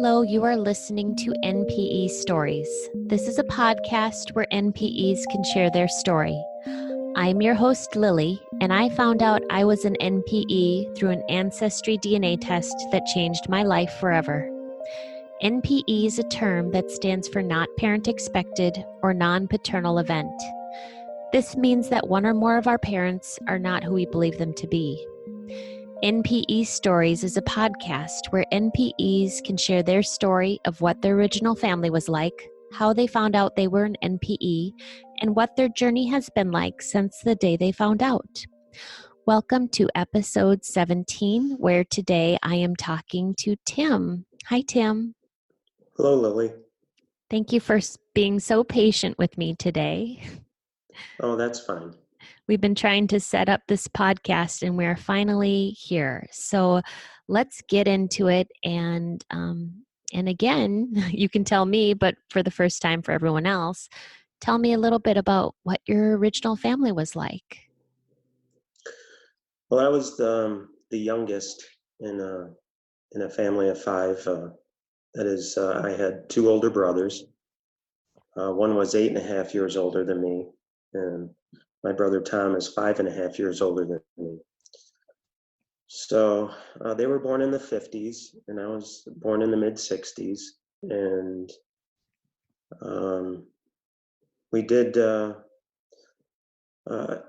Hello, you are listening to NPE Stories. This is a podcast where NPEs can share their story. I'm your host, Lily, and I found out I was an NPE through an ancestry DNA test that changed my life forever. NPE is a term that stands for Not Parent Expected or Non-Paternal Event. This means that one or more of our parents are not who we believe them to be. NPE Stories is a podcast where NPEs can share their story of what their original family was like, how they found out they were an NPE, and what their journey has been like since the day they found out. Welcome to episode 17, where today I am talking to Tim. Hi, Tim. Hello, Lily. Thank you for being so patient with me today. Oh, that's fine. We've been trying to set up this podcast and we're finally here. So let's get into it. And again, you can tell me, but for the first time for everyone else, tell me a little bit about what your original family was like. Well, I was the youngest in a family of five. That is, I had two older brothers. One was 8.5 years older than me, and my brother Tom is 5.5 years older than me. So they were born in the 50s, and I was born in the mid-60s. And we did. I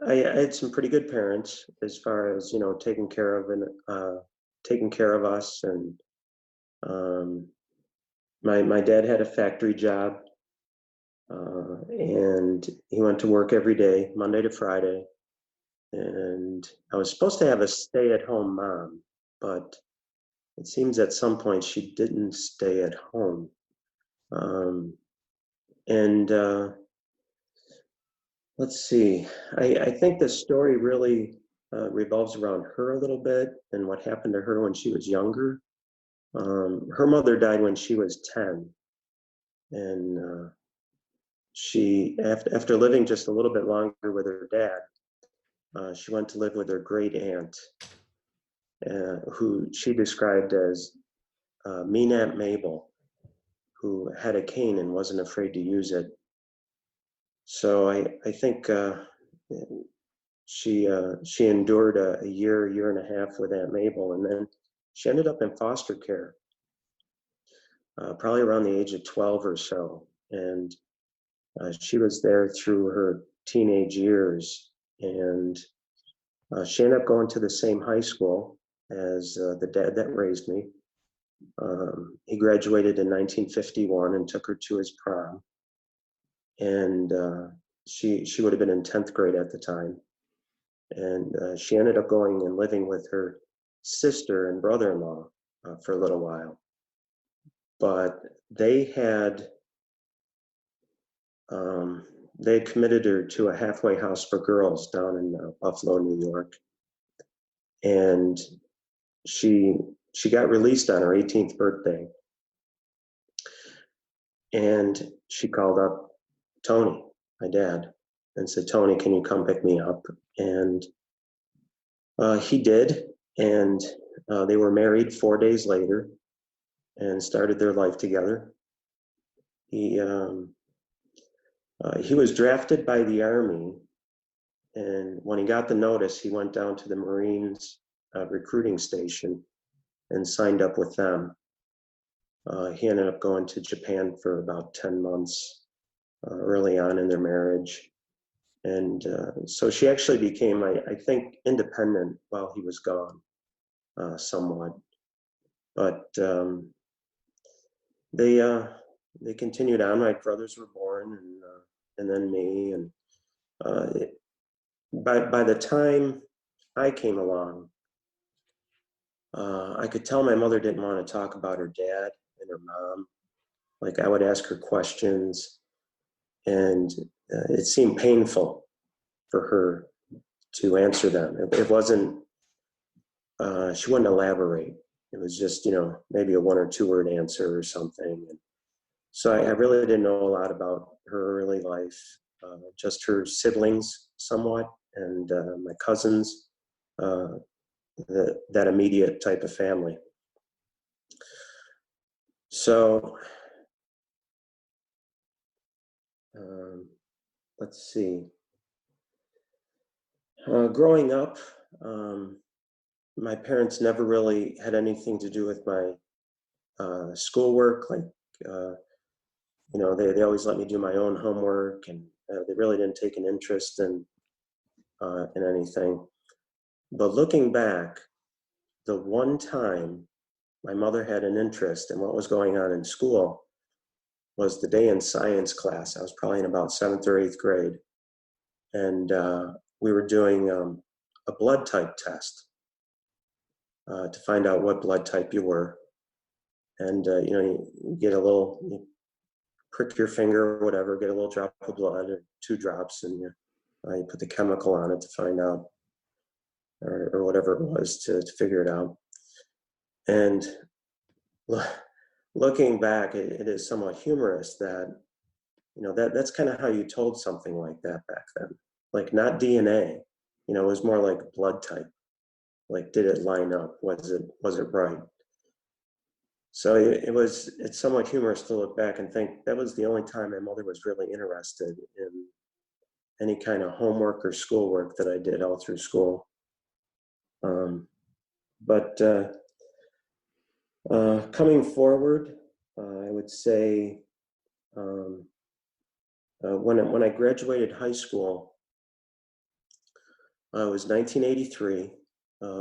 had some pretty good parents as far as taking care of us, and my dad had a factory job, and he went to work every day, Monday to Friday. And I was supposed to have a stay-at-home mom, but it seems at some point she didn't stay at home. Let's see. I think the story really revolves around her a little bit and what happened to her when she was younger. Her mother died when she was 10, and she, after living just a little bit longer with her dad, she went to live with her great aunt, who she described as mean Aunt Mabel, who had a cane and wasn't afraid to use it. So I think she endured a year and a half with Aunt Mabel, and then she ended up in foster care, probably around the age of 12 or so. And she was there through her teenage years, and she ended up going to the same high school as the dad that raised me. He graduated in 1951 and took her to his prom. And she would have been in 10th grade at the time. And she ended up going and living with her sister and brother-in-law for a little while. But they had committed her to a halfway house for girls down in Buffalo, New York. And she got released on her 18th birthday. And she called up Tony, my dad, and said, "Tony, can you come pick me up?" And he did, and they were married 4 days later and started their life together. He was drafted by the Army, and when he got the notice, he went down to the Marines recruiting station and signed up with them. He ended up going to Japan for about 10 months early on in their marriage. And so she actually became, I think, independent while he was gone, somewhat. But they continued on. My brothers were born, and then me. And by the time I came along, I could tell my mother didn't want to talk about her dad and her mom. Like, I would ask her questions, and it seemed painful for her to answer them. It wasn't, she wouldn't elaborate. It was just, maybe a 1 or 2 word answer or something. And so I really didn't know a lot about her early life, just her siblings somewhat, and my cousins, that immediate type of family. So um, let's see. Growing up, um, my parents never really had anything to do with my schoolwork. Like, uh, they always let me do my own homework, and they really didn't take an interest in anything. But looking back, the one time my mother had an interest in what was going on in school was the day in science class. I was probably in about seventh or eighth grade, and we were doing a blood type test to find out what blood type you were. And you get a little, you prick your finger or whatever, get a little drop of blood or 2 drops, and you put the chemical on it to find out, or whatever it was to figure it out. And looking back, it is somewhat humorous that that's kind of how you told something like that back then. Like, not DNA, it was more like blood type. Like, did it line up? Was it right? So it's somewhat humorous to look back and think that was the only time my mother was really interested in any kind of homework or schoolwork that I did all through school. But coming forward, I would say um, when I graduated high school, it was 1983.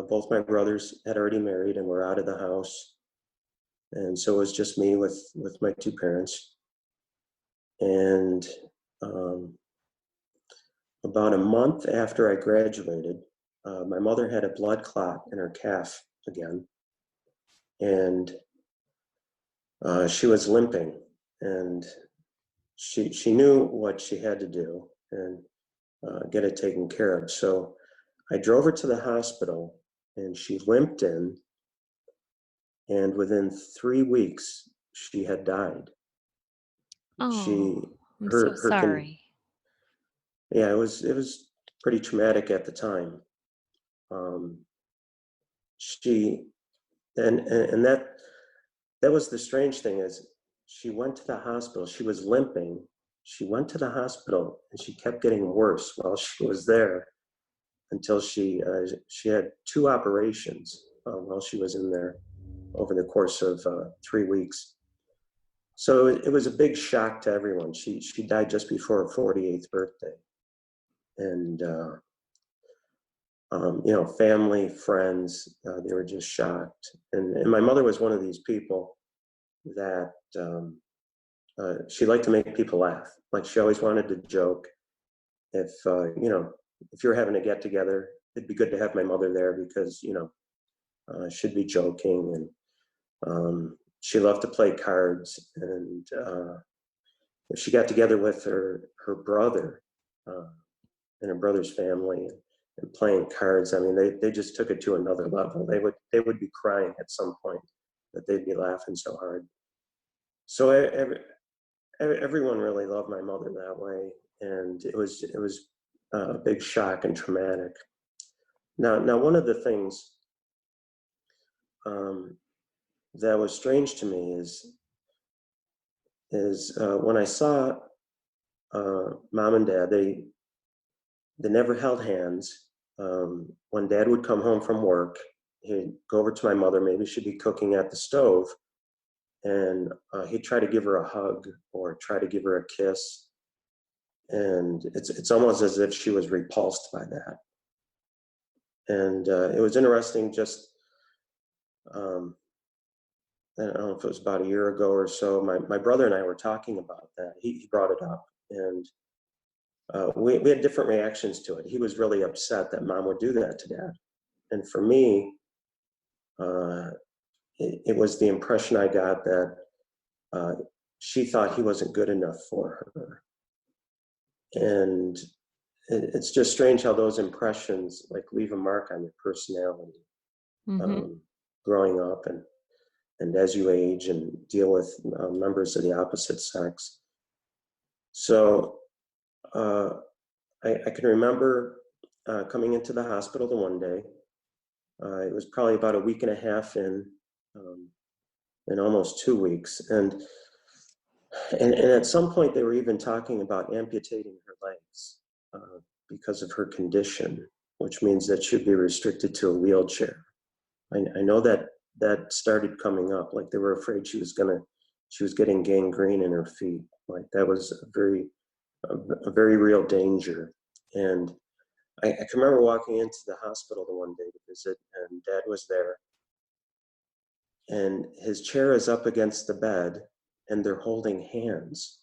Both my brothers had already married and were out of the house, and so it was just me with my 2 parents. And about a month after I graduated, my mother had a blood clot in her calf again, and she was limping, and she knew what she had to do and get it taken care of. So I drove her to the hospital, and she limped in, and within 3 weeks she had died. Oh, She I'm so her con sorry. Yeah, it was pretty traumatic at the time. Um, she and that was the strange thing, is she went to the hospital. She was limping. She went to the hospital, and she kept getting worse while she was there, until she had 2 operations while she was in there over the course of 3 weeks. So it was a big shock to everyone. She died just before her 48th birthday, and family, friends, they were just shocked. And my mother was one of these people that she liked to make people laugh. Like, she always wanted to joke. If you're having a get together, it'd be good to have my mother there, because she'd be joking. And she loved to play cards. And if she got together with her brother uh, and her brother's family, and playing cards, I mean, they just took it to another level. They would be crying at some point, that they'd be laughing so hard. So everyone really loved my mother that way, and it was a big shock and traumatic. Now, one of the things um, that was strange to me is when I saw mom and dad, they never held hands. When dad would come home from work, he'd go over to my mother. Maybe she'd be cooking at the stove, and he'd try to give her a hug or try to give her a kiss. And it's almost as if she was repulsed by that. And it was interesting. Just um, I don't know if it was about a year ago or so. My brother and I were talking about that. He brought it up, and we had different reactions to it. He was really upset that mom would do that to dad, and for me, uh, it was the impression I got that uh, she thought he wasn't good enough for her. And it's just strange how those impressions, like, leave a mark on your personality, Mm-hmm. growing up, and as you age and deal with members of the opposite sex. So uh, I can remember coming into the hospital the one day. It was probably about a week and a half in. Um, in almost 2 weeks. And at some point, they were even talking about amputating her legs because of her condition, which means that she'd be restricted to a wheelchair. I know that that started coming up. Like they were afraid she was getting gangrene in her feet. Like that was a very real danger. And I can remember walking into the hospital the one day to visit, and Dad was there, and his chair is up against the bed, and they're holding hands,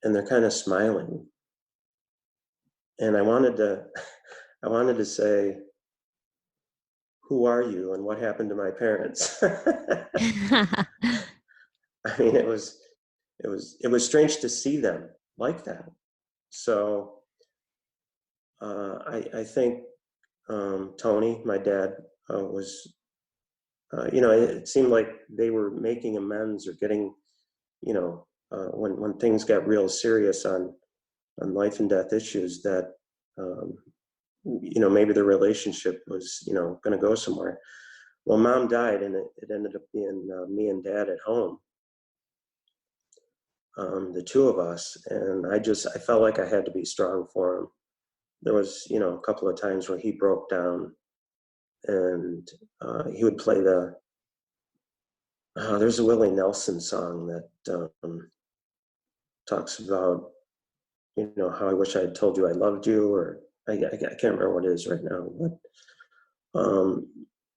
and they're kind of smiling. And I wanted to, I wanted to say, "Who are you, and what happened to my parents?" I mean, it was strange to see them like that. So I think Tony, my dad, was, it seemed like they were making amends or getting, when things got real serious on life and death issues, that maybe the relationship was going to go somewhere. Well, Mom died, and it ended up being me and Dad at home, the two of us, and I felt like I had to be strong for him. There was a couple of times where he broke down, and he would play there's a Willie Nelson song that talks about how I wish I had told you I loved you, or I can't remember what it is right now, but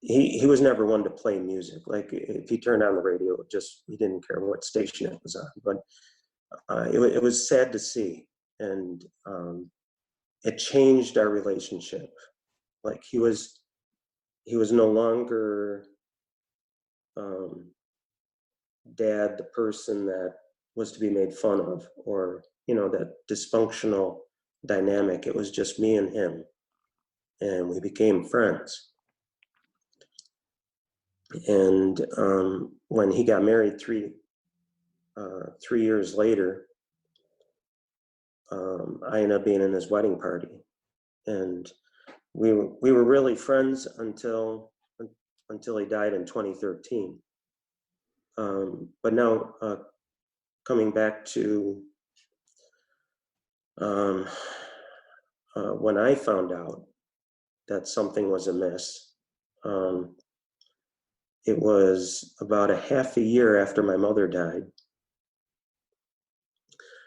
he was never one to play music. Like if he turned on the radio, he didn't care what station it was on. But it was sad to see, and it changed our relationship. Like he was no longer Dad, the person that was to be made fun of, or that dysfunctional dynamic. It was just me and him, and we became friends. And when he got married 3 years later, I ended up being in his wedding party, and we were really friends until he died in 2013. But now, coming back to when I found out that something was amiss, it was about a half a year after my mother died.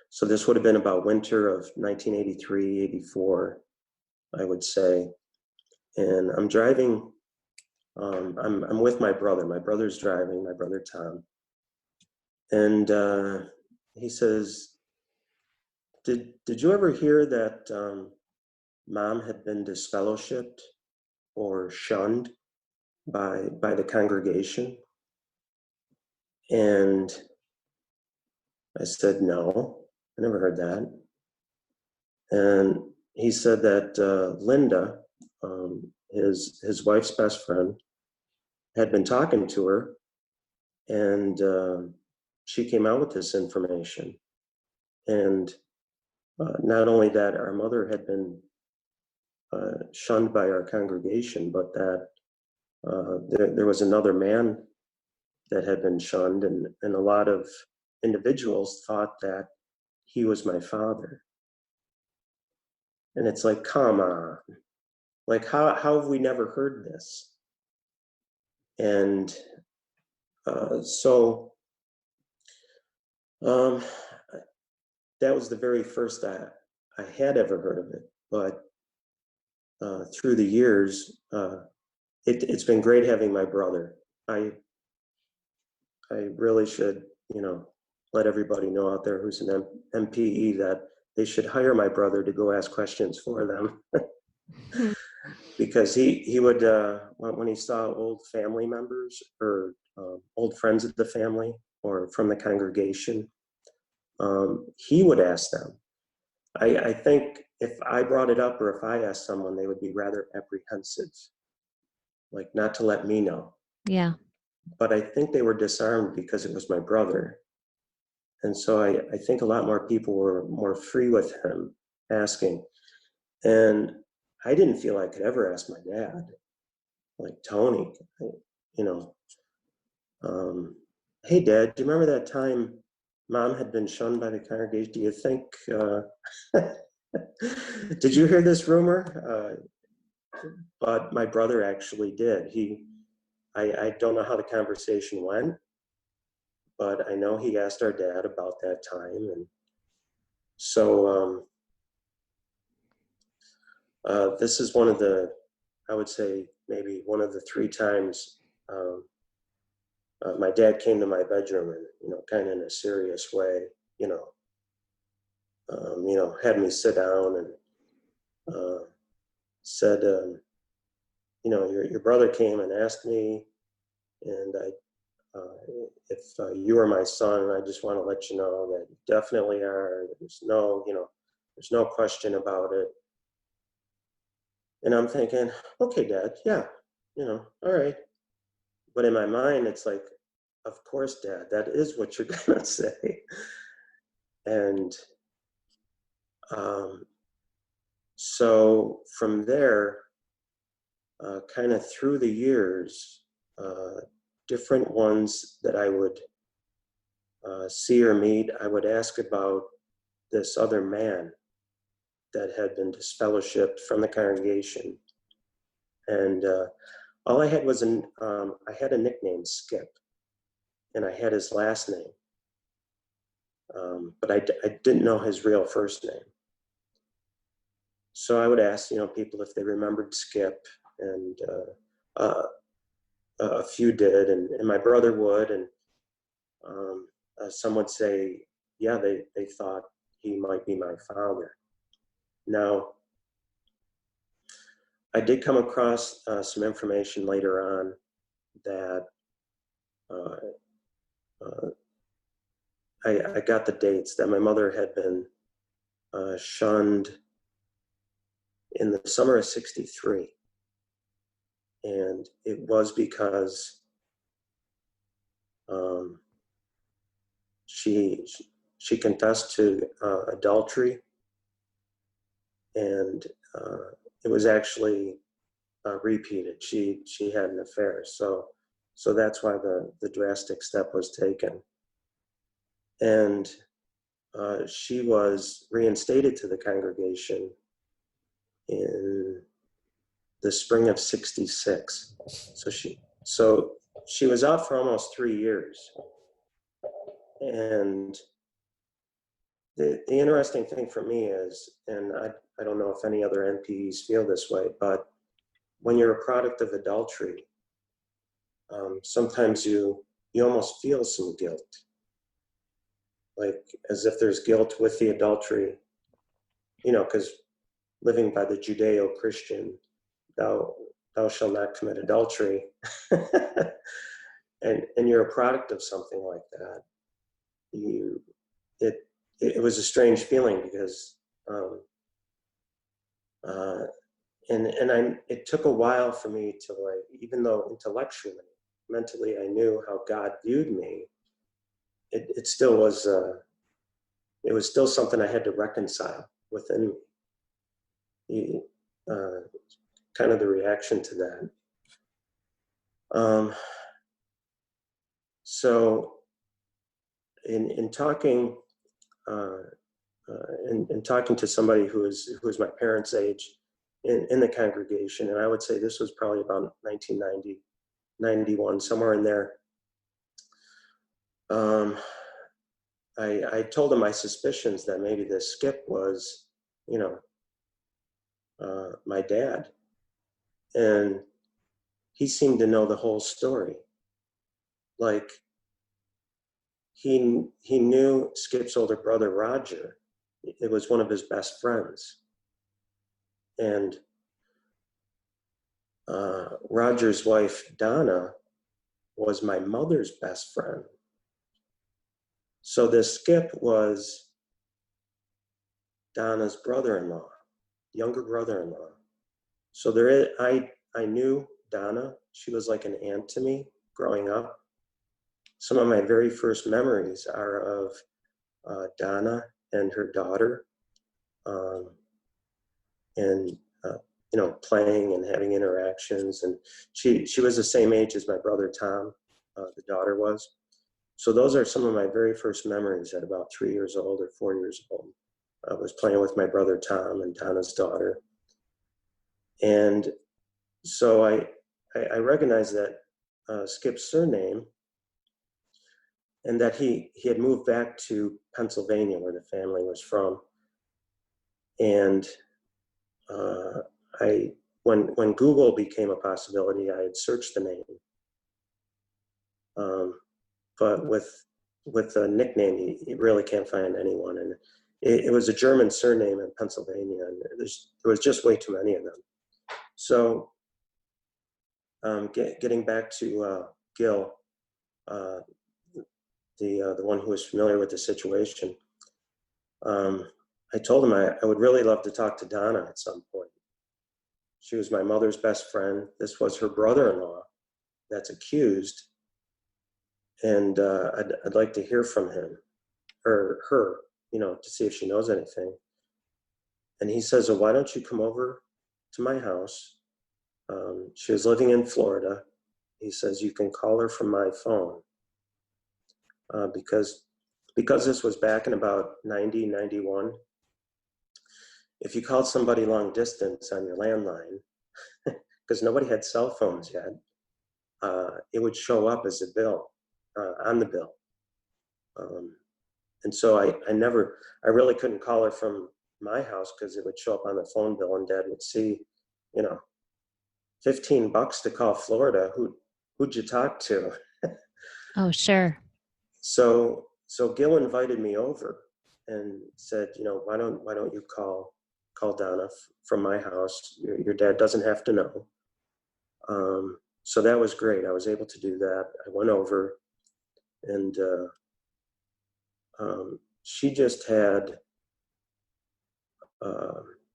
So this would have been about winter of 1983, 84, I would say. And I'm driving, I'm with my brother. My brother's driving, my brother Tom. And he says, did you ever hear that Mom had been disfellowshipped or shunned by the congregation? And I said, no, I never heard that. And he said that Linda, his wife's best friend, had been talking to her, and she came out with this information. And not only that our mother had been shunned by our congregation, but that there was another man that had been shunned, and a lot of individuals thought that he was my father. And it's like, come on, like how have we never heard this? And so that was the very first I had ever heard of it. But through the years, it's been great having my brother. I really should, let everybody know out there who's an NPE that they should hire my brother to go ask questions for them. Because he would, when he saw old family members or old friends of the family or from the congregation, he would ask them. I think if I brought it up or if I asked someone, they would be rather apprehensive, like not to let me know. Yeah. But I think they were disarmed because it was my brother. And so I think a lot more people were more free with him asking. And I didn't feel I could ever ask my dad, like Tony, you know. Hey, Dad, do you remember that time Mom had been shunned by the congregation? Do you think, did you hear this rumor? But my brother actually did. I don't know how the conversation went, but I know he asked our dad about that time. And so this is one of the, I would say, maybe one of the 3 times my dad came to my bedroom and, kind of in a serious way, you know, had me sit down and said, your brother came and asked me, and if you are my son, I just want to let you know that you definitely are. There's no question about it. And I'm thinking, okay, Dad, yeah, all right. But in my mind, it's like, of course, Dad, that is what you're gonna say. And so from there, kind of through the years, different ones that I would see or meet, I would ask about this other man that had been disfellowshipped from the congregation. And all I had was I had a nickname, Skip, and I had his last name. But I didn't know his real first name. So I would ask, people if they remembered Skip, and a few did, and my brother would, and some would say, yeah, they thought he might be my father. Now, I did come across some information later on that I got the dates that my mother had been shunned in the summer of '63. And it was because she confessed to adultery, and it was actually repeated. She had an affair, so that's why the drastic step was taken. And she was reinstated to the congregation in the spring of '66. So she was out for almost 3 years. And the interesting thing for me is, and I don't know if any other NPEs feel this way, but when you're a product of adultery, sometimes you almost feel some guilt, like as if there's guilt with the adultery, because living by the Judeo-Christian, thou shalt not commit adultery, and you're a product of something like that. It was a strange feeling because it took a while for me to, like, even though intellectually, mentally, I knew how God viewed me, it still was it was still something I had to reconcile within me. Kind of the reaction to that. So in talking in talking to somebody who is my parents' age in the congregation, and I would say this was probably about 1990, 91, somewhere in there. I told him my suspicions that maybe this Skip was, my dad, and he seemed to know the whole story. Like he knew Skip's older brother Roger. It was one of his best friends, and Roger's wife Donna was my mother's best friend. So this Skip was Donna's brother-in-law, younger brother-in-law. So I knew Donna. She was like an aunt to me growing up. Some of my very first memories are of Donna and her daughter, and playing and having interactions. And she was the same age as my brother Tom. the daughter was. So those are some of my very first memories at about 3 years old or 4 years old. I was playing with my brother Tom and Donna's daughter. And so I recognized that Skip's surname, and that he had moved back to Pennsylvania, where the family was from. And when Google became a possibility, I had searched the name. But with a nickname, you really can't find anyone. And it was a German surname in Pennsylvania, and there was just way too many of them. So getting back to Gil, the one who was familiar with the situation, I told him I would really love to talk to Donna at some point. She was my mother's best friend. This was her brother-in-law that's accused, and I'd like to hear from him or her, to see if she knows anything. And he says, "Well, why don't you come over to my house?" She was living in Florida. He says, "You can call her from my phone." Because this was back in about 90, 91, if you called somebody long distance on your landline, because nobody had cell phones yet, it would show up as a bill, on the bill. And so I really couldn't call her from my house because it would show up on the phone bill, and Dad would see, $15 to call Florida. Who'd you talk to? Oh, sure. So Gil invited me over and said, why don't you call Donna from my house? Your dad doesn't have to know. So that was great. I was able to do that. I went over, and she just had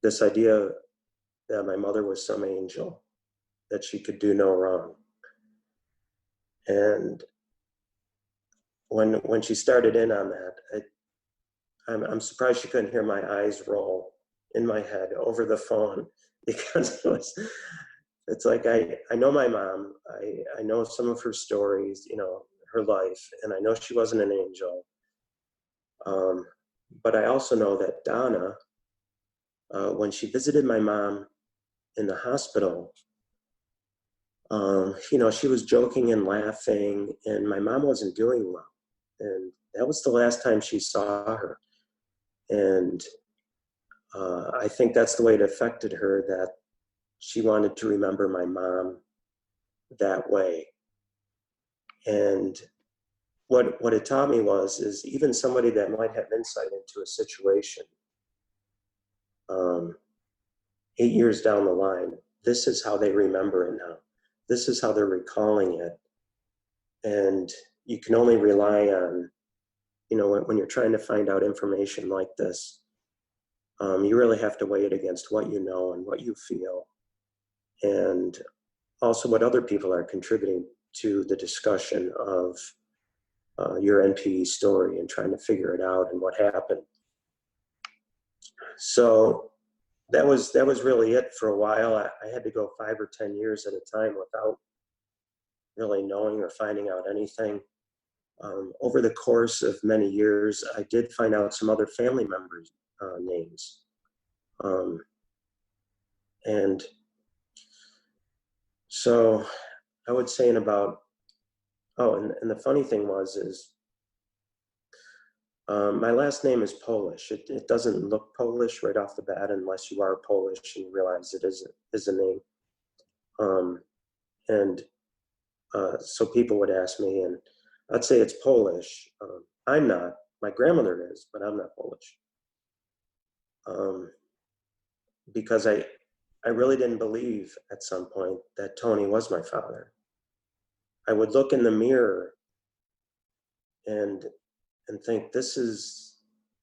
this idea that my mother was some angel, that she could do no wrong. And when she started in on that, I'm surprised she couldn't hear my eyes roll in my head over the phone, because it's like I know my mom. I know some of her stories, her life, and I know she wasn't an angel. But I also know that Donna, when she visited my mom in the hospital, she was joking and laughing, and my mom wasn't doing well. And that was the last time she saw her. And I think that's the way it affected her, that she wanted to remember my mom that way. And what it taught me is even somebody that might have insight into a situation, 8 years down the line, this is how they remember it now. This is how they're recalling it. And you can only rely on, when you're trying to find out information like this, you really have to weigh it against what you know and what you feel, and also what other people are contributing to the discussion of your NPE story, and trying to figure it out and what happened. So that was really it for a while. I had to go 5 or 10 years at a time without really knowing or finding out anything. Over the course of many years, I did find out some other family members' names. And so I would say and the funny thing is my last name is Polish. It doesn't look Polish right off the bat unless you are Polish and you realize it is a name. So people would ask me, and I'd say it's Polish. I'm not. My grandmother is, but I'm not Polish. Because I really didn't believe at some point that Tony was my father. I would look in the mirror and think, this is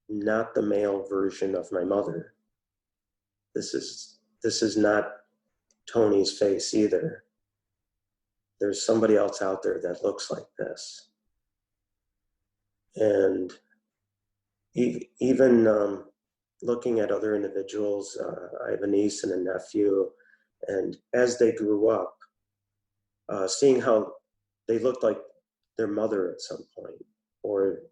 not the male version of my mother. This is not Tony's face either. There's somebody else out there that looks like this. And even looking at other individuals, I have a niece and a nephew, and as they grew up, seeing how they looked like their mother at some point, or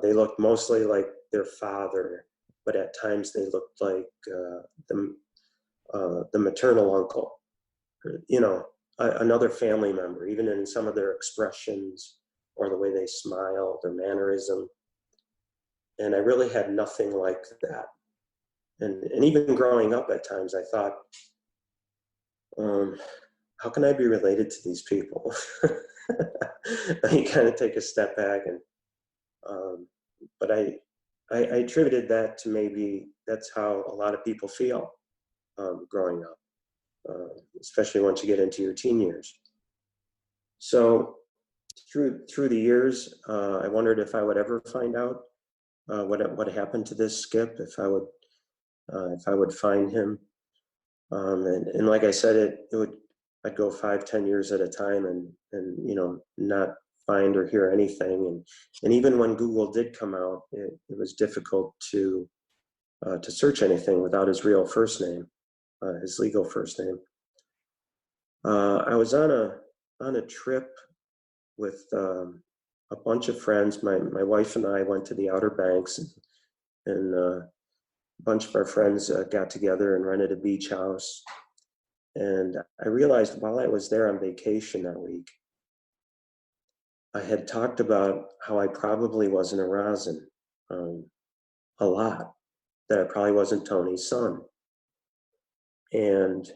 they looked mostly like their father, but at times they looked like the maternal uncle, or, another family member, even in some of their expressions or the way they smiled, their mannerism. And I really had nothing like that. And even growing up at times, I thought, how can I be related to these people? You kind of take a step back, and but I attributed that to maybe that's how a lot of people feel growing up, especially once you get into your teen years. So through the years, I wondered if I would ever find out what happened to this Skip, if I would find him. And like I said, I'd go 5-10 years at a time, and not find or hear anything. And even when Google did come out, it was difficult to search anything without his real first name, his legal first name. I was on a trip with a bunch of friends. My wife and I went to the Outer Banks, and a bunch of our friends got together and rented a beach house. And I realized while I was there on vacation that week, I had talked about how I probably wasn't a Rosin a lot, that I probably wasn't Tony's son. And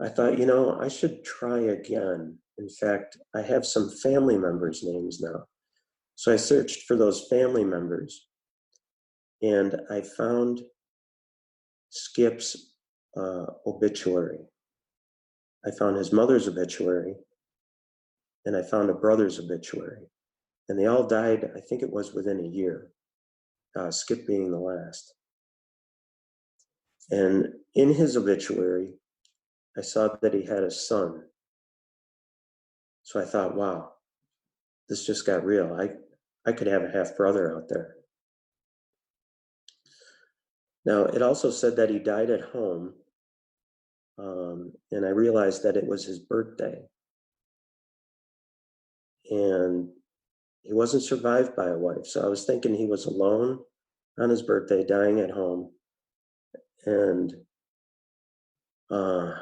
I thought, I should try again. In fact, I have some family members' names now. So I searched for those family members, and I found Skip's obituary. I found his mother's obituary, and I found a brother's obituary. And they all died, I think it was within a year, Skip being the last. And in his obituary, I saw that he had a son. So I thought, wow, this just got real. I could have a half brother out there. Now, it also said that he died at home, and I realized that it was his birthday. And he wasn't survived by a wife. So I was thinking he was alone on his birthday, dying at home. And I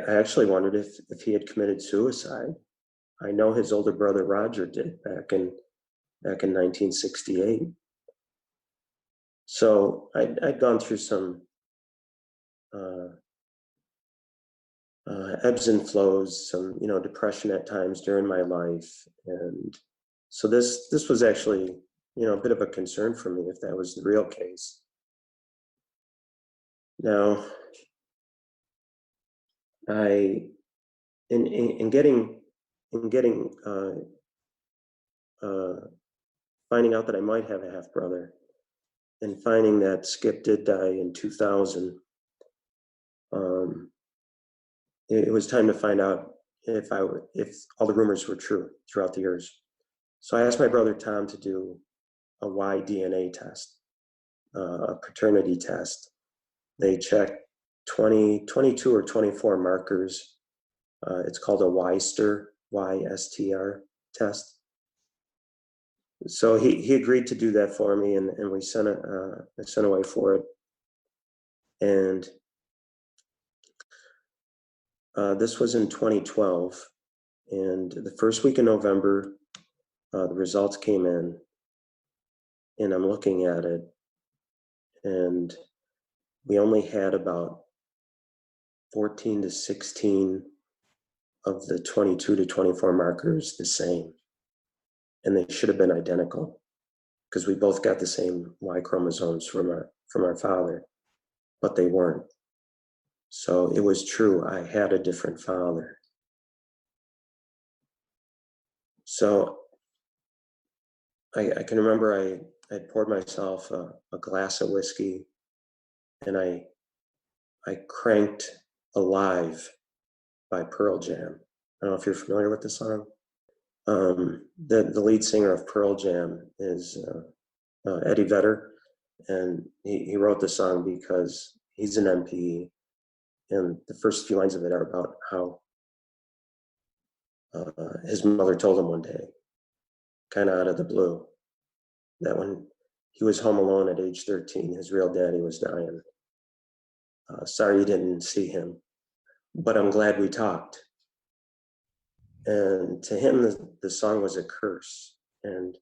actually wondered if he had committed suicide. I know his older brother Roger did back in 1968. So I'd gone through some ebbs and flows, some depression at times during my life, and so this was actually a bit of a concern for me if that was the real case. Now, in getting finding out that I might have a half brother, and finding that Skip did die in 2000, it was time to find out if all the rumors were true throughout the years. So I asked my brother Tom to do a Y-DNA test, a paternity test. They checked 22 or 24 markers. It's called a YSTR test. So he agreed to do that for me, and we sent away for it. And this was in 2012, and the first week in November, the results came in, and I'm looking at it, and we only had about 14 to 16 of the 22 to 24 markers the same, and they should have been identical because we both got the same Y chromosomes from our father, but they weren't. So it was true, I had a different father. So I can remember I poured myself a glass of whiskey, and I cranked Alive by Pearl Jam. I don't know if you're familiar with the song. The lead singer of Pearl Jam is Eddie Vedder, and he wrote the song because he's an NPE, and the first few lines of it are about how his mother told him one day, kind of out of the blue, that when he was home alone at age 13, his real daddy was dying. Sorry you didn't see him, but I'm glad we talked. And to him, the song was a curse. And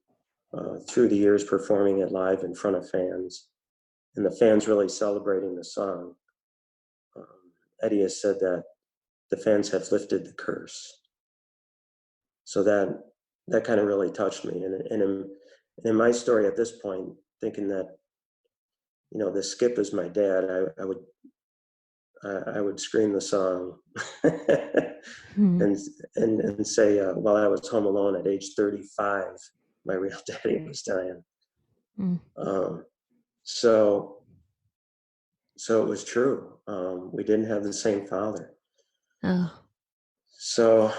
through the years performing it live in front of fans, and the fans really celebrating the song, Eddie has said that the fans have lifted the curse. So that kind of really touched me. And in my story at this point, thinking that, the Skip is my dad, I would scream the song Hmm. and say, while I was home alone at age 35, my real daddy was dying. Hmm. Um, so it was true. We didn't have the same father. Oh. So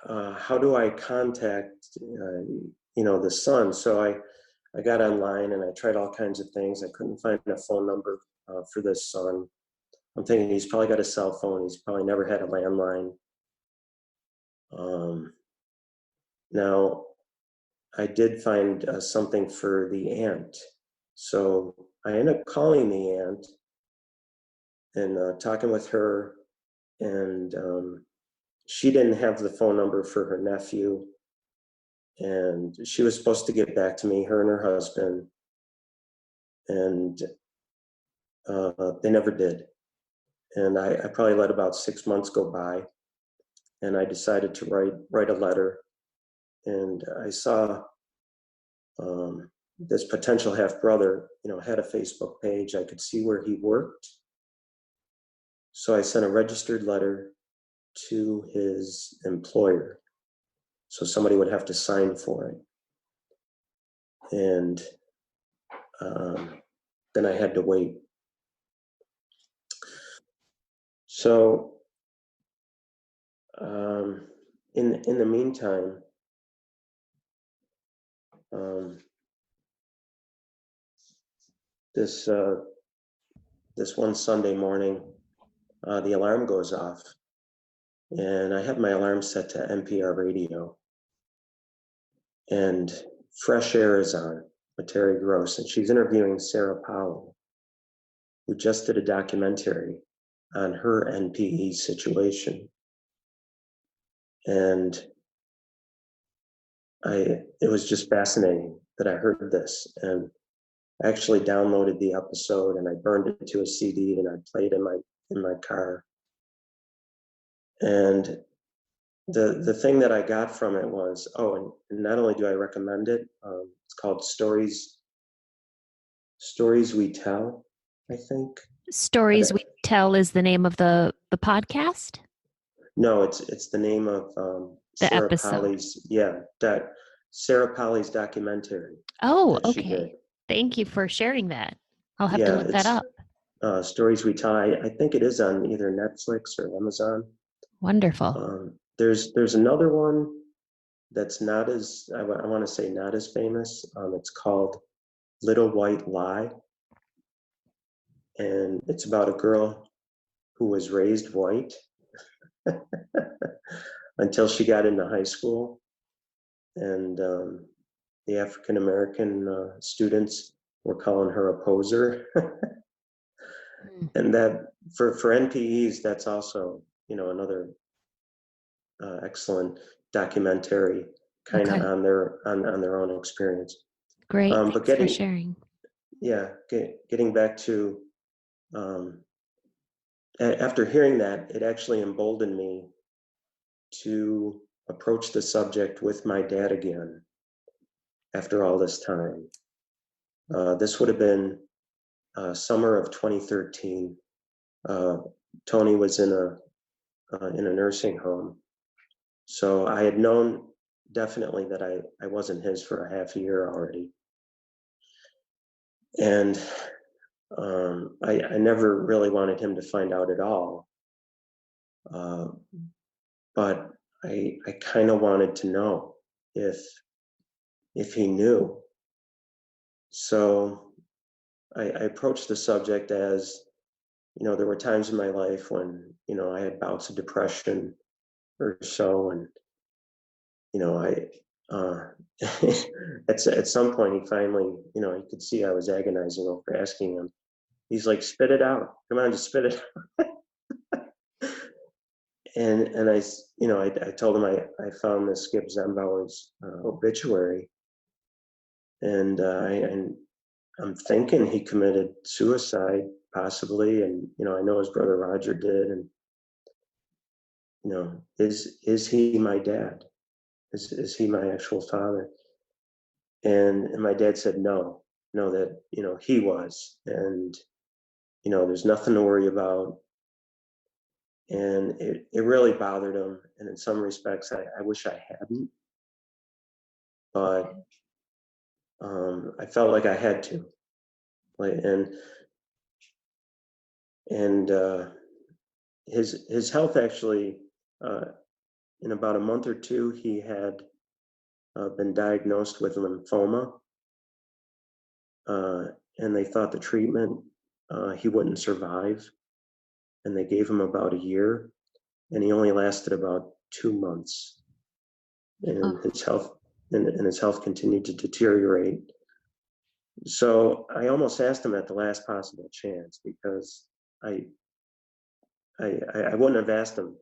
how do I contact, the son? So I got online and I tried all kinds of things. I couldn't find a phone number for this son. I'm thinking he's probably got a cell phone. He's probably never had a landline. Now, I did find something for the aunt. So I ended up calling the aunt and talking with her, and she didn't have the phone number for her nephew, and she was supposed to get back to me, her and her husband, and they never did. And I probably let about 6 months go by, and I decided to write a letter, and I saw this potential half brother, had a Facebook page. I could see where he worked. So I sent a registered letter to his employer. So somebody would have to sign for it. And then I had to wait. So in the meantime, this one Sunday morning, the alarm goes off, and I have my alarm set to NPR radio, and Fresh Air is on with Terry Gross, and she's interviewing Sarah Powell, who just did a documentary on her NPE situation. And it was just fascinating that I heard this, and I actually downloaded the episode and I burned it to a CD and I played in my car. And the thing that I got from it was, and not only do I recommend it, it's called Stories We Tell, I think. Stories We Tell is the name of the podcast? No, it's the name of The Sarah episode. Sarah Polly's documentary Oh, that she did. okay. Thank you for sharing that. I'll have to Yeah, look that it's up. Stories We Tell. I think it is on either Netflix or Amazon. Wonderful. There's another one that's not as, I want to say not as famous. It's called Little White Lie, and it's about a girl who was raised white until she got into high school, and the African American students were calling her a poser. Hmm. And that for NPEs, that's also another excellent documentary, kind of Okay. on their own experience. Great. But Thanks for sharing. getting back to after hearing that, it actually emboldened me to approach the subject with my dad again after all this time. This would have been summer of 2013. Tony was in a nursing home, so I had known definitely that I wasn't his for a half a year already, and I never really wanted him to find out at all, but I kind of wanted to know if he knew. So I approached the subject as, there were times in my life when I had bouts of depression or so, and uh, at some point he finally, he could see I was agonizing over asking him. He's like, spit it out. Come on, just spit it out. And I told him I found this Skip Zembauer's obituary, and I'm thinking he committed suicide possibly, and I know his brother Roger did, and is he my dad? Is he my actual father? And my dad said no, that he was, and there's nothing to worry about. And it really bothered him, and in some respects I wish I hadn't, but I felt like I had to. Like, and his health actually, in about a month or two, he had been diagnosed with lymphoma, and they thought the treatment he wouldn't survive, and they gave him about a year, and he only lasted about 2 months, and Oh, his health continued to deteriorate. So I almost asked him at the last possible chance, because I I wouldn't have asked him,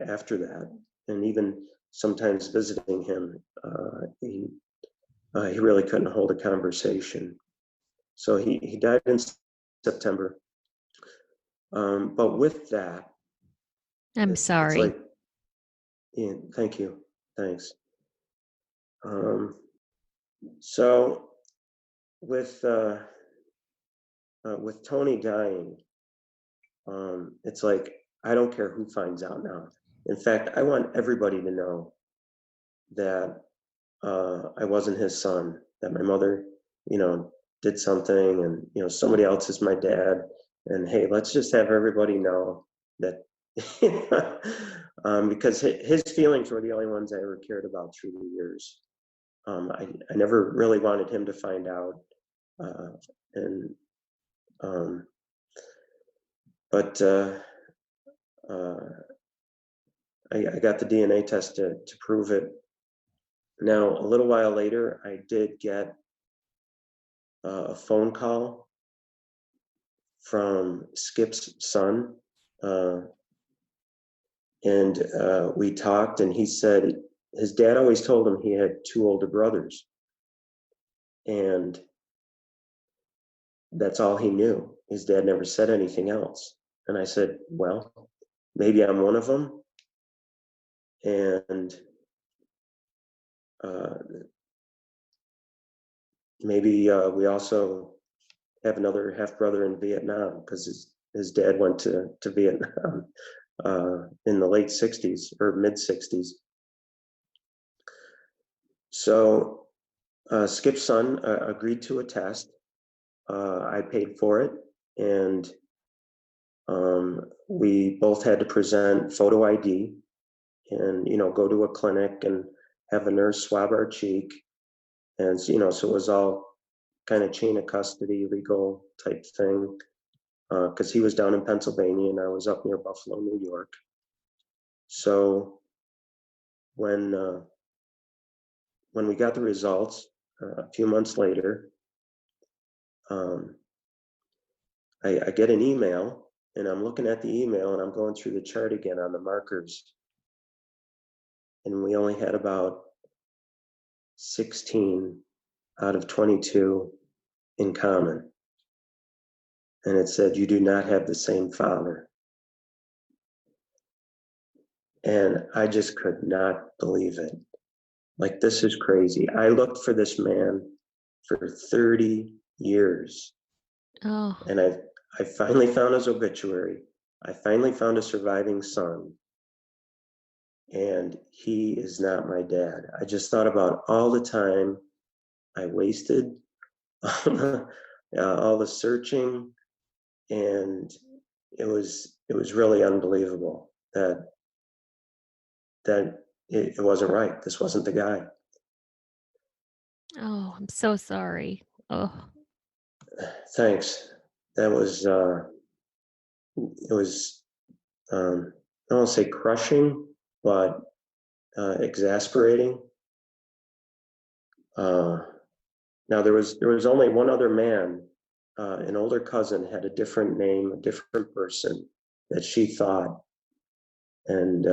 after that, and even sometimes visiting him, he really couldn't hold a conversation. So he died in September. But with that, I'm it's sorry. like, yeah, thank you, thanks. So with Tony dying, it's like, I don't care who finds out now. In fact, I want everybody to know that I wasn't his son, that my mother, did something, and, somebody else is my dad. And hey, let's just have everybody know that, because his feelings were the only ones I ever cared about through the years. I never really wanted him to find out. And but I got the DNA test to prove it. Now, a little while later, I did get a phone call from Skip's son, uh, and we talked, and he said his dad always told him he had two older brothers, and that's all he knew. His dad never said anything else. And I said, well, maybe I'm one of them, and uh, maybe we also have another half brother in Vietnam, because his dad went to Vietnam in the late 60s or mid 60s. So Skip's son agreed to a test. I paid for it, and we both had to present photo ID, and go to a clinic and have a nurse swab our cheek, and so it was all kind of chain of custody, legal type thing, because he was down in Pennsylvania and I was up near Buffalo, New York. So when we got the results a few months later, um, I get an email, and I'm looking at the email, and I'm going through the chart again on the markers, and we only had about 16 out of 22 in common. And it said, you do not have the same father. And I just could not believe it. Like, this is crazy. I looked for this man for 30 years. Oh, And I finally found his obituary. I finally found a surviving son. And he is not my dad. I just thought about all the time I wasted, all the searching, and it was really unbelievable that it wasn't right. This wasn't the guy. oh, I'm so sorry. Oh, Thanks. That was it was I don't want to say crushing, but exasperating. Now there was only one other man, an older cousin had a different name, a different person that she thought, and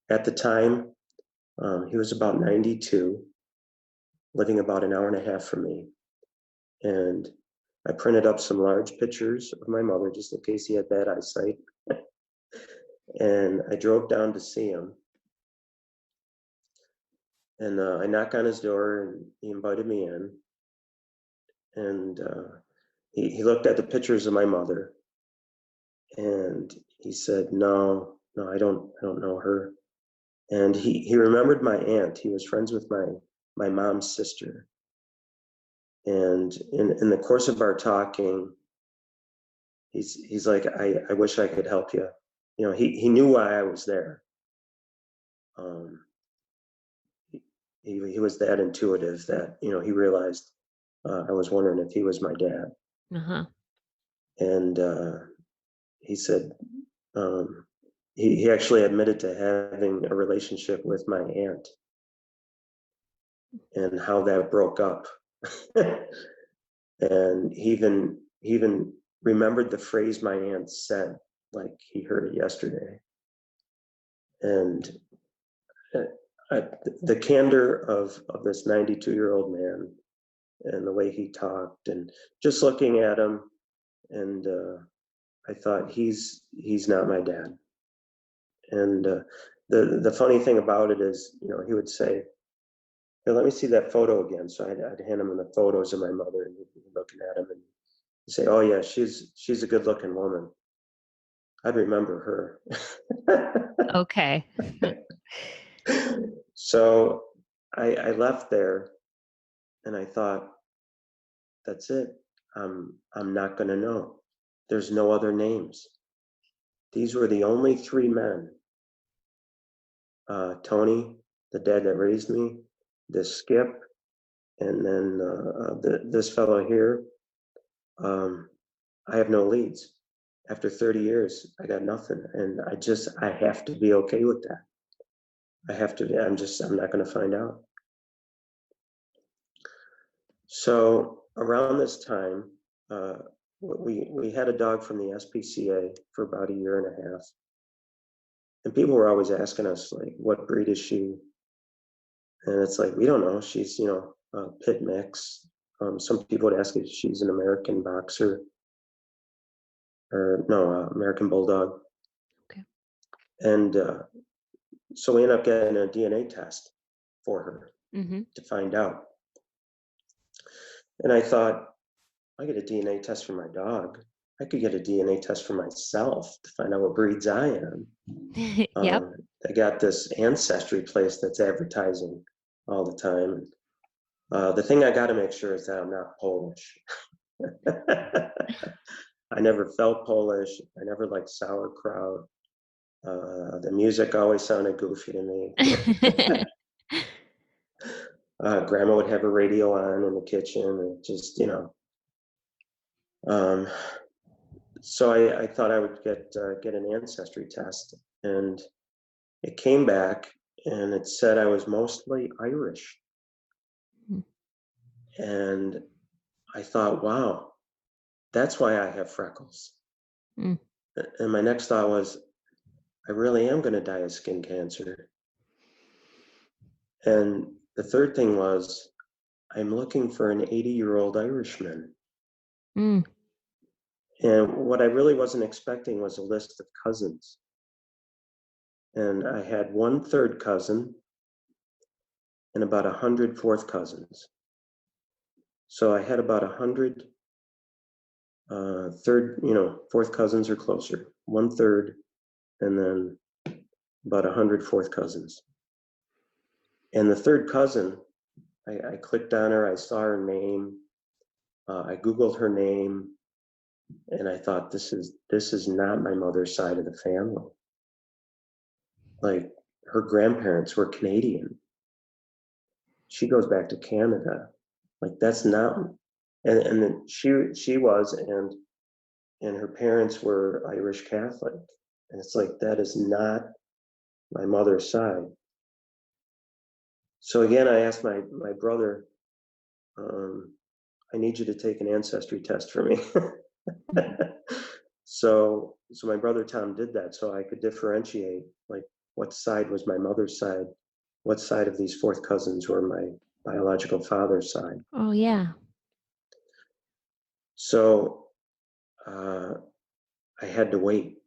at the time he was about 92, living about an hour and a half from me, and I printed up some large pictures of my mother just in case he had bad eyesight, and I drove down to see him, and I knocked on his door and he invited me in, and he looked at the pictures of my mother and he said, no, I don't know her. And he remembered my aunt. He was friends with my mom's sister. And in the course of our talking, he's like, I wish I could help you. You know, he knew why I was there. He was that intuitive that, you know, he realized I was wondering if he was my dad. Uh-huh. And he said, he actually admitted to having a relationship with my aunt and how that broke up. And he even remembered the phrase my aunt said, like he heard it yesterday. And the candor of this 92-year-old man and the way he talked, and just looking at him, and I thought he's not my dad. And the funny thing about it is, you know, he would say, "Here, let me see that photo again." So I'd hand him the photos of my mother, and he'd be looking at him, and he'd say, "Oh yeah, she's a good-looking woman." I'd remember her. Okay. So I left there, and I thought, that's it. I'm not going to know. There's no other names. These were the only three men. Tony, the dad that raised me, this Skip, and then this fellow here. I have no leads. After 30 years, I got nothing, and I have to be okay with that. I have to. I'm not going to find out. So around this time, we had a dog from the SPCA for about a year and a half, and people were always asking us, like, what breed is she? And it's like, we don't know. She's, you know, a pit mix. Some people would ask if she's an American boxer, or no, American bulldog. Okay. And so we ended up getting a DNA test for her to find out. And I thought, I get a DNA test for my dog. I could get a DNA test for myself to find out what breeds I am. Yep. I got this ancestry place that's advertising all the time. The thing I got to make sure is that I'm not Polish. I never felt Polish. I never liked sauerkraut. The music always sounded goofy to me. Grandma would have a radio on in the kitchen, and just, you know. So I thought I would get an ancestry test, and it came back, and it said I was mostly Irish. And I thought, wow, that's why I have freckles. And my next thought was, I really am going to die of skin cancer. And the third thing was, I'm looking for an 80-year-old Irishman. And what I really wasn't expecting was a list of cousins. And I had one third cousin and about 100 fourth cousins. So I had about 100 third, you know, fourth cousins or closer, one third, and then about 100 fourth cousins. And the third cousin, I clicked on her, I saw her name, I Googled her name, and I thought, this is not my mother's side of the family. Like, her grandparents were Canadian. She goes back to Canada. Like, that's not, and then she was, and her parents were Irish Catholic. And it's like, that is not my mother's side. So again, I asked my brother, I need you to take an ancestry test for me. So my brother Tom did that so I could differentiate, like, what side was my mother's side, what side of these fourth cousins were my biological father's side. Oh, yeah. So I had to wait.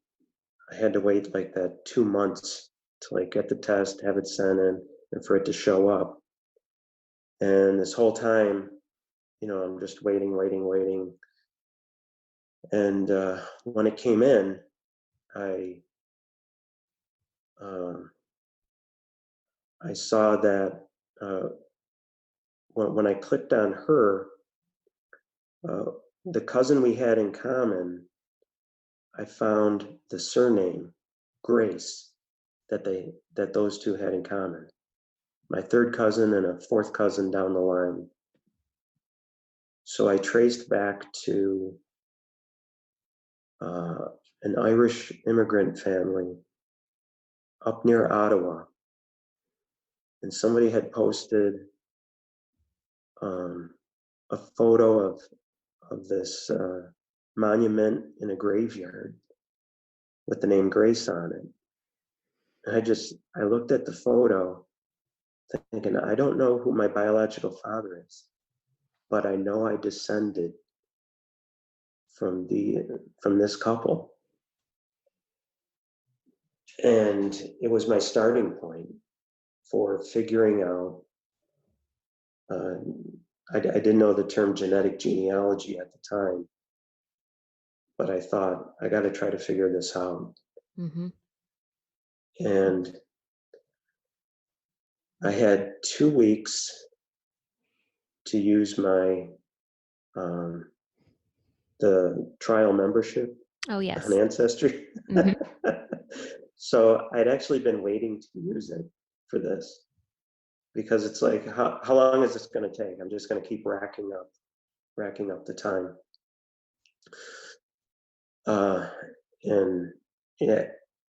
I had to wait like that 2 months to like get the test, have it sent in, and for it to show up. And this whole time, I'm just waiting. And when it came in, I um, I saw that when I clicked on her, uh, the cousin we had in common, I found the surname Grace that those two had in common. My third cousin and a fourth cousin down the line. So I traced back to an Irish immigrant family up near Ottawa, and somebody had posted a photo of this monument in a graveyard with the name Grace on it. And I looked at the photo thinking, I don't know who my biological father is, but I know I descended from this couple. And it was my starting point for figuring out, I didn't know the term genetic genealogy at the time, but I thought, I got to try to figure this out. Mm-hmm. And I had 2 weeks to use my the trial membership Oh, yes. on Ancestry. Mm-hmm. So I'd actually been waiting to use it for this because it's like, how long is this going to take? I'm just going to keep racking up the time. And yeah,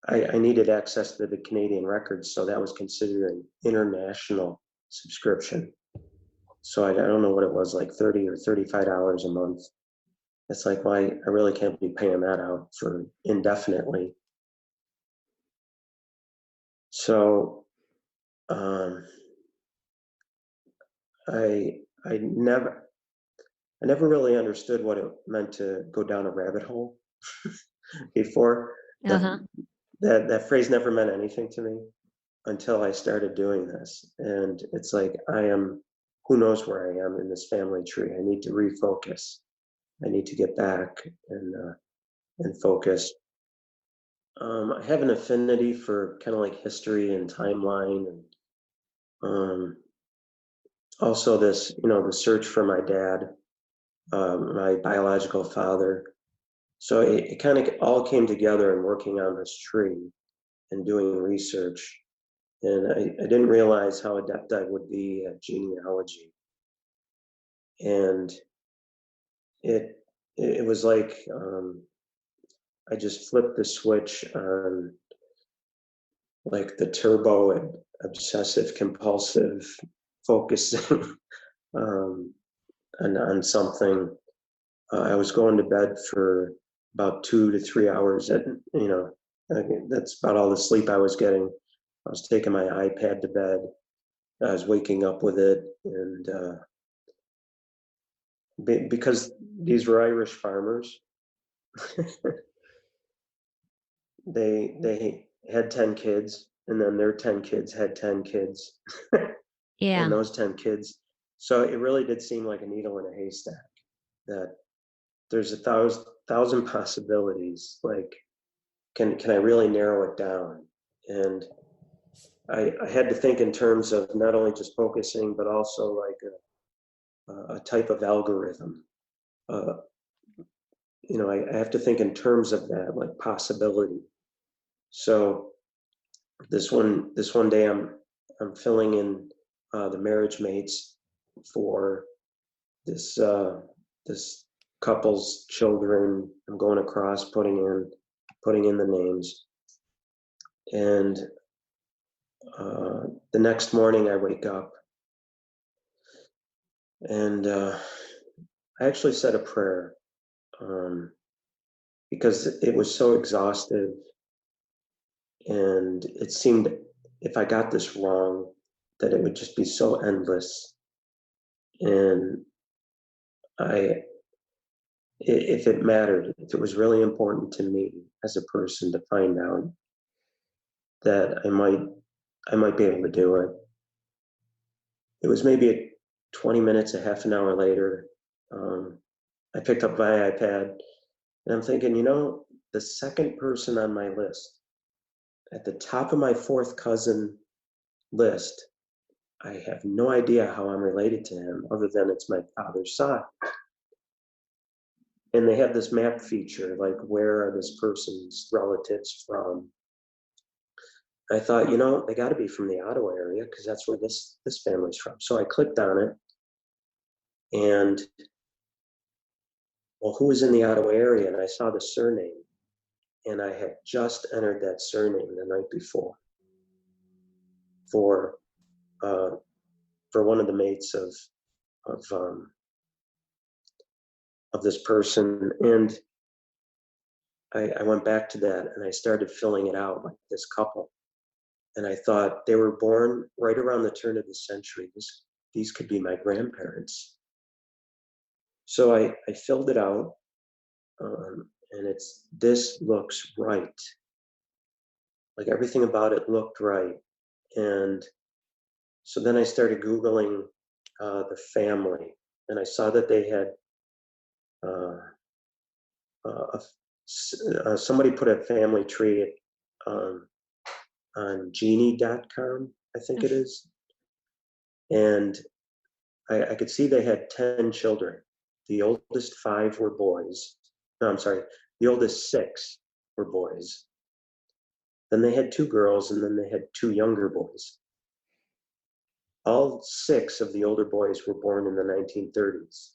I needed access to the Canadian records, so that was considered an international subscription. So I don't know what it was, like $30 or $35 a month. It's like, well, I really can't be paying that out for indefinitely. So I never really understood what it meant to go down a rabbit hole before. Uh-huh. That phrase never meant anything to me until I started doing this. And it's like, who knows where I am in this family tree. I need to refocus. I need to get back and focus. I have an affinity for kind of like history and timeline, and also this, the search for my dad, my biological father. So it kind of all came together in working on this tree and doing research. And I didn't realize how adept I would be at genealogy. And it was like I just flipped the switch on like the turbo and obsessive compulsive focusing on something. I was going to bed for about 2 to 3 hours that's about all the sleep I was getting. I was taking my iPad to bed. I was waking up with it, and because these were Irish farmers, they had 10 kids, and then their 10 kids had 10 kids, Yeah. and those 10 kids. So it really did seem like a needle in a haystack, that there's 1,000 possibilities. Like, can I really narrow it down? And I had to think in terms of not only just focusing, but also like a type of algorithm. I have to think in terms of that, like possibility. So this one day, I'm filling in the marriage mates for this couple's children. I'm going across, putting in the names, and the next morning I wake up and I actually said a prayer because it was so exhaustive, and it seemed if I got this wrong, that it would just be so endless. And I, if it mattered, if it was really important to me as a person to find out, that I might be able to do it. It was maybe 20 minutes, a half an hour later. I picked up my iPad and I'm thinking, the second person on my list, at the top of my fourth cousin list, I have no idea how I'm related to him other than it's my father's side. And they have this map feature, like where are this person's relatives from? I thought, they got to be from the Ottawa area because that's where this family's from. So I clicked on it, and well, who was in the Ottawa area? And I saw the surname, and I had just entered that surname the night before for uh, for one of the mates of of this person, and I went back to that and I started filling it out like this couple, and I thought they were born right around the turn of the century. These could be my grandparents. So I filled it out, and this looks right. Like everything about it looked right, and so then I started Googling the family, and I saw that they had uh, somebody put a family tree um, on genie.com, I think it is. And I could see they had 10 children. The oldest 5 were boys. No, I'm sorry. The oldest 6 were boys. Then they had 2 girls, and then they had 2 younger boys. All 6 of the older boys were born in the 1930s.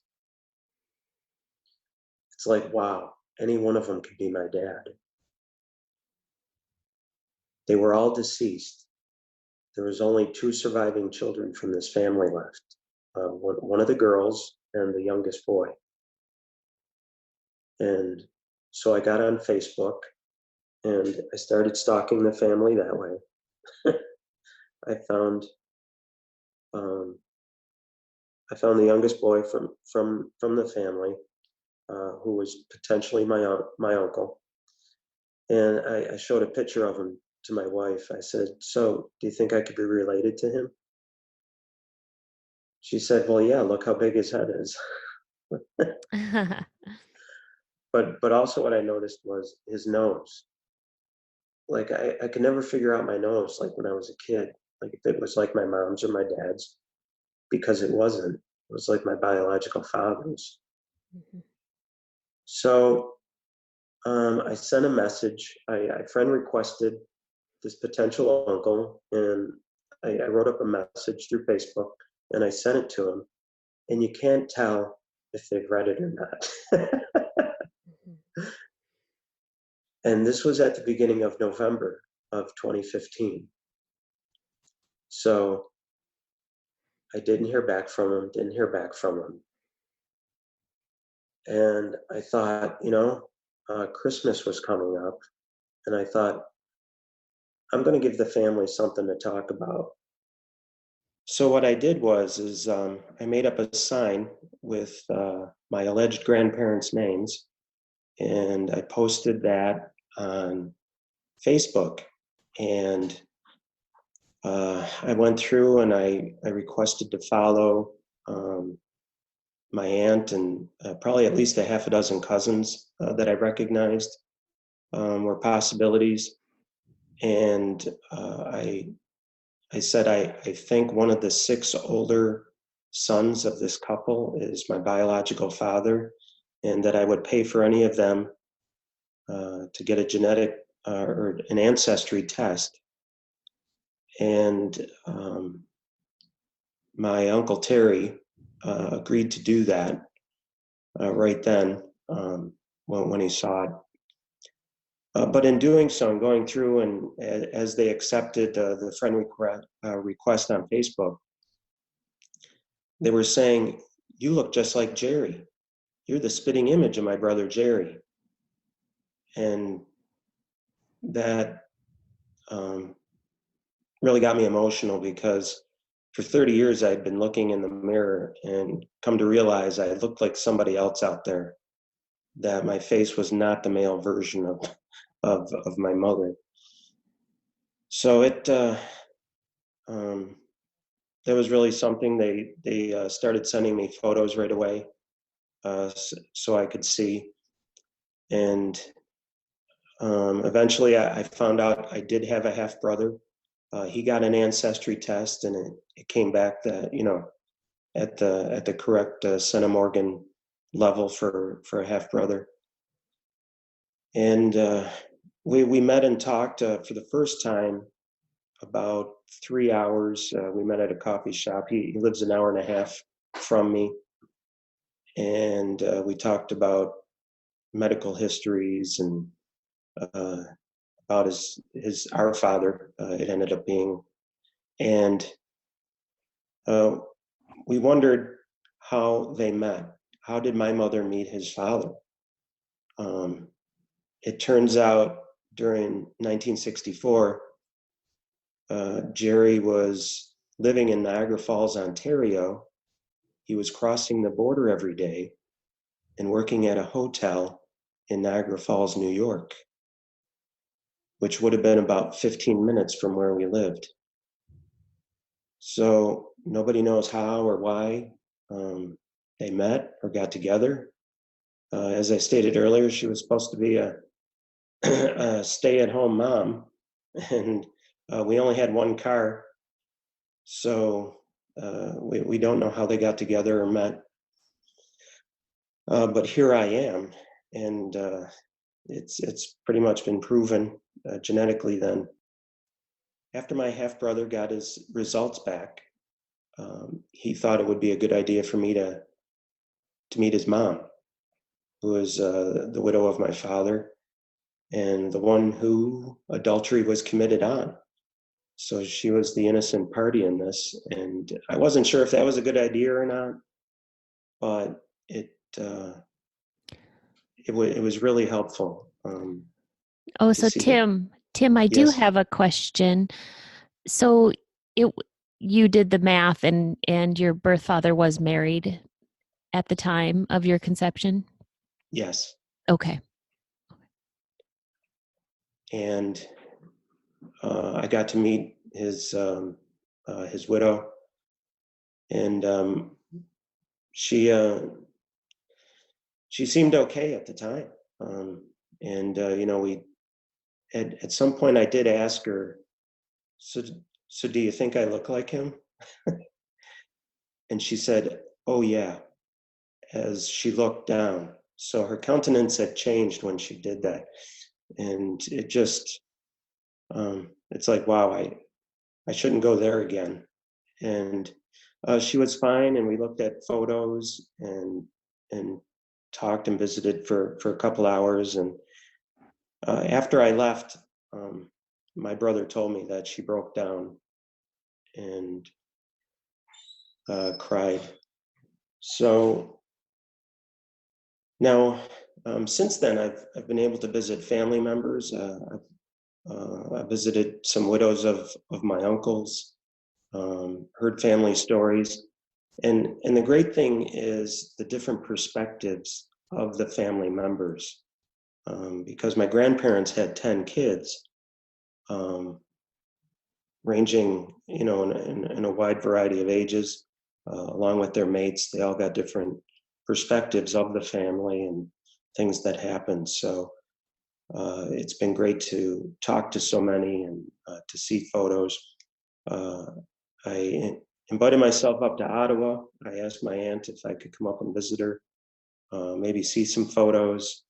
It's like, wow, any one of them could be my dad. They were all deceased. There was only 2 surviving children from this family left. One of the girls and the youngest boy. And so I got on Facebook and I started stalking the family that way. I found um, I found the youngest boy from the family, who was potentially my uncle, and I showed a picture of him to my wife. I said, "So, do you think I could be related to him?" She said, "Well, yeah. Look how big his head is." But also what I noticed was his nose. Like I could never figure out my nose like when I was a kid. Like if it was like my mom's or my dad's, because it wasn't. It was like my biological father's. Mhm. So I sent a message. I friend requested this potential uncle, and I wrote up a message through Facebook, and I sent it to him. And you can't tell if they've read it or not. Mhm. And this was at the beginning of November of 2015. So I didn't hear back from him, didn't hear back from him. And I thought, Christmas was coming up, and I thought, I'm going to give the family something to talk about. So what I did is I made up a sign with my alleged grandparents' names, and I posted that on Facebook. And I went through and I requested to follow my aunt and probably at least a half a dozen cousins that I recognized were possibilities. And I said, I think one of the 6 older sons of this couple is my biological father, and that I would pay for any of them to get a genetic or an ancestry test. And my Uncle Terry agreed to do that right then when he saw it. But in doing so and going through, and as they accepted the friend request on Facebook, they were saying, "You look just like Jerry. You're the spitting image of my brother Jerry." And that really got me emotional, because for 30 years I'd been looking in the mirror and come to realize I looked like somebody else out there, that my face was not the male version of my mother. So that was really something. They started sending me photos right away, so I could see. And eventually I found out I did have a half brother. He got an ancestry test, and it came back that, at the correct centimorgan level for a half brother. And we met and talked for the first time about 3 hours. We met at a coffee shop. He lives an hour and a half from me, and we talked about medical histories and about our father. It ended up being, and we wondered how they met. How did my mother meet his father? It turns out during 1964, Jerry was living in Niagara Falls, Ontario. He was crossing the border every day and working at a hotel in Niagara Falls, New York, which would have been about 15 minutes from where we lived. So nobody knows how or why they met or got together. As I stated earlier, she was supposed to be a stay-at-home mom, and we only had one car, so we don't know how they got together or met. But here I am, and it's pretty much been proven genetically. Then, after my half brother got his results back, he thought it would be a good idea for me to meet his mom, who is the widow of my father and the one who adultery was committed on. So she was the innocent party in this, and I wasn't sure if that was a good idea or not, but it was really helpful. Oh, To so see that. Tim, I do Yes, have a question. So it you did the math, and your birth father was married at the time of your conception? yes, Okay. and I got to meet his widow, and she she seemed okay at the time. And we at some point I did ask her, so so do you think I look like him? And she said, "Oh yeah," as she looked down. So her countenance had changed when she did that, and it just it's like, wow, I shouldn't go there again. And she was fine, and we looked at photos and talked and visited for a couple hours. And after I left, my brother told me that she broke down and cried. So now, since then, I've been able to visit family members. I visited some widows of my uncles, heard family stories. And the great thing is the different perspectives of the family members, because my grandparents had 10 kids, ranging, in a wide variety of ages, along with their mates. They all got different perspectives of the family and things that happened. So it's been great to talk to so many and to see photos. I invited myself up to Ottawa. I asked my aunt if I could come up and visit her, maybe see some photos,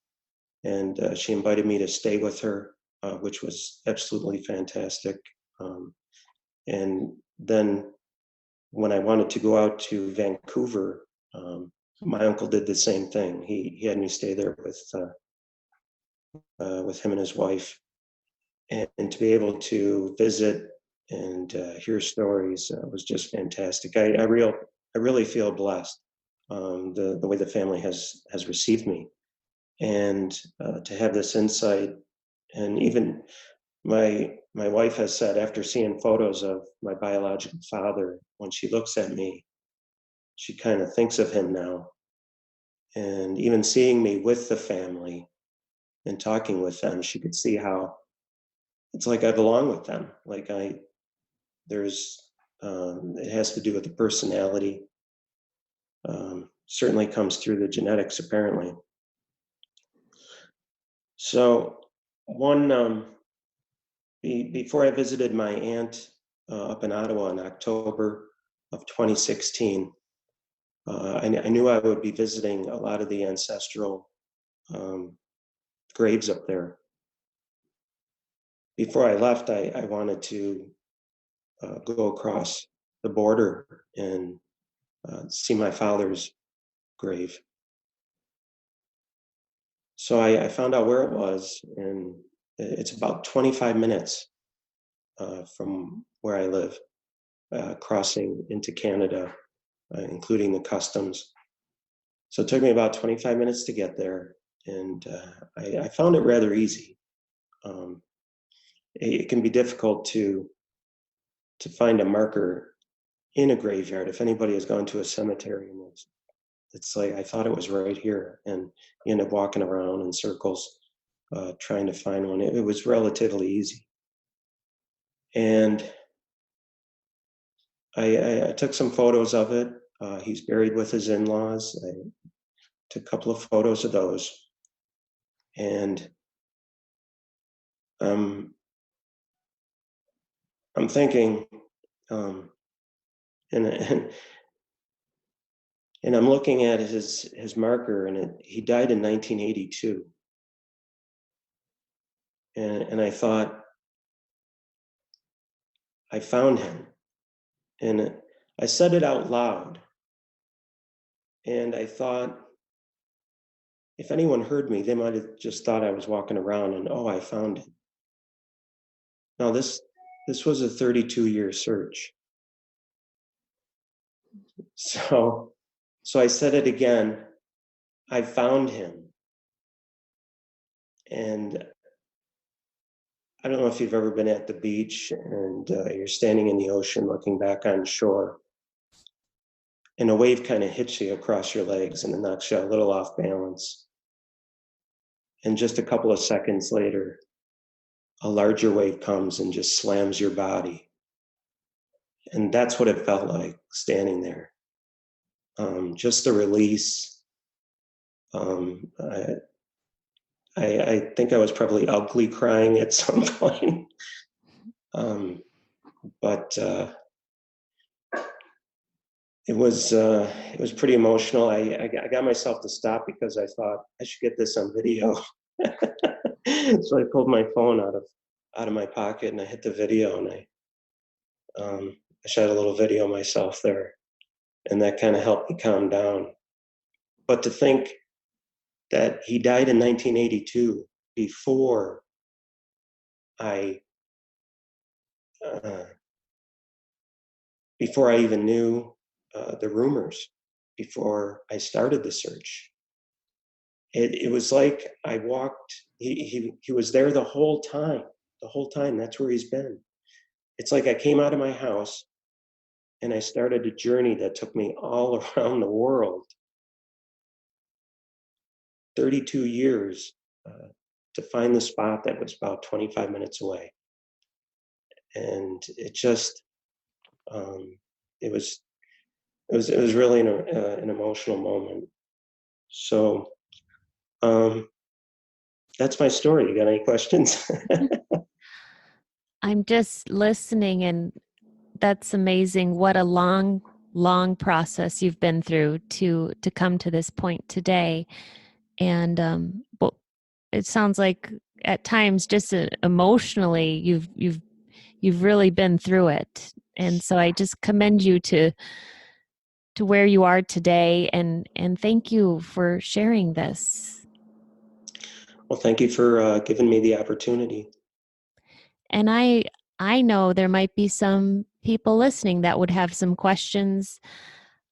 and she invited me to stay with her, which was absolutely fantastic. And then when I wanted to go out to Vancouver, my uncle did the same thing. He had me stay there with him and his wife, and to be able to visit and hear stories was just fantastic. I really feel blessed, the way the family has received me, and to have this insight. And even my wife has said, after seeing photos of my biological father, when she looks at me, she kind of thinks of him now. And even seeing me with the family and talking with them, she could see how it's like I belong with them. Like there's, it has to do with the personality. Certainly comes through the genetics, apparently. So before I visited my aunt up in Ottawa in October of 2016, I knew I would be visiting a lot of the ancestral graves up there. Before I left, I wanted to go across the border and see my father's grave. So I found out where it was, and it's about 25 minutes from where I live, crossing into Canada, including the customs. So it took me about 25 minutes to get there, and I found it rather easy. It can be difficult to find a marker in a graveyard. If anybody has gone to a cemetery, and it's like, I thought it was right here, and you end up walking around in circles trying to find one. It was relatively easy. And I took some photos of it. He's buried with his in-laws. I took a couple of photos of those. And I'm thinking, and I'm looking at his marker, and he died in 1982. And I thought, I found him. And I said it out loud. And I thought, if anyone heard me, they might have just thought I was walking around and, oh, I found him. Now, this was a 32-year search. So I said it again, I found him. And I don't know if you've ever been at the beach and you're standing in the ocean looking back on shore, and a wave kind of hits you across your legs and it knocks you a little off balance. And just a couple of seconds later, a larger wave comes and just slams your body. And that's what it felt like standing there. Just the release. I think I was probably ugly crying at some point. But it was pretty emotional. I got myself to stop because I thought I should get this on video. So I pulled my phone out of my pocket and I hit the video, and I shot a little video myself there, and that kind of helped me calm down. But to think that he died in 1982 before I even knew the rumors, before I started the search. It was like I walked, he was there the whole time. That's where he's been. It's like I came out of my house and I started a journey that took me all around the world, 32 years, to find the spot that was about 25 minutes away. And it just, it was really an emotional moment. So that's my story. You got any questions? I'm just listening, and that's amazing. What a long, long process you've been through to come to this point today. And well, it sounds like at times, just emotionally, you've really been through it. And so I just commend you to where you are today, and thank you for sharing this. Well, thank you for giving me the opportunity. And I know there might be some people listening that would have some questions,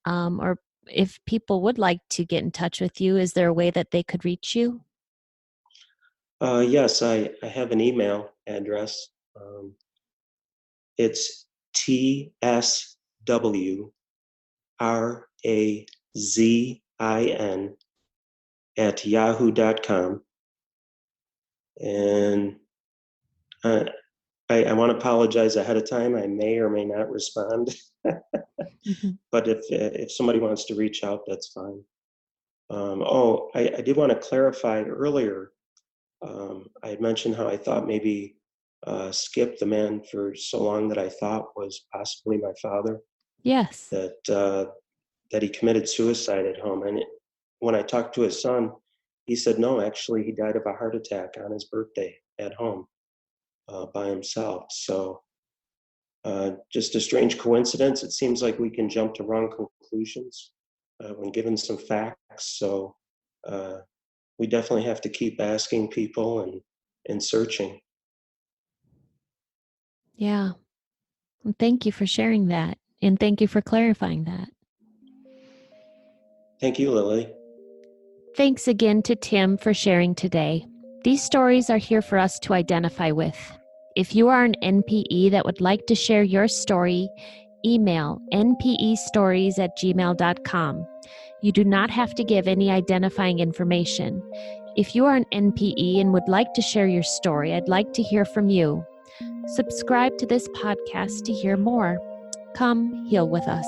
or if people would like to get in touch with you, is there a way that they could reach you? Yes, I have an email address. It's tswrazin@yahoo.com. And uh, I want to apologize ahead of time. I may or may not respond, Mhm. but if somebody wants to reach out, that's fine. I did want to clarify earlier. I had mentioned how I thought maybe Skip, the man for so long that I thought was possibly my father, Yes. that he committed suicide at home. And when I talked to his son, he said, no, actually, he died of a heart attack on his birthday at home by himself. So just a strange coincidence. It seems like we can jump to wrong conclusions when given some facts. So uh, we definitely have to keep asking people and searching. Yeah. Well, thank you for sharing that. And thank you for clarifying that. Thank you, Lily. Thanks again to Tim for sharing today. These stories are here for us to identify with. If you are an NPE that would like to share your story, email npestories@gmail.com. You do not have to give any identifying information. If you are an NPE and would like to share your story, I'd like to hear from you. Subscribe to this podcast to hear more. Come heal with us.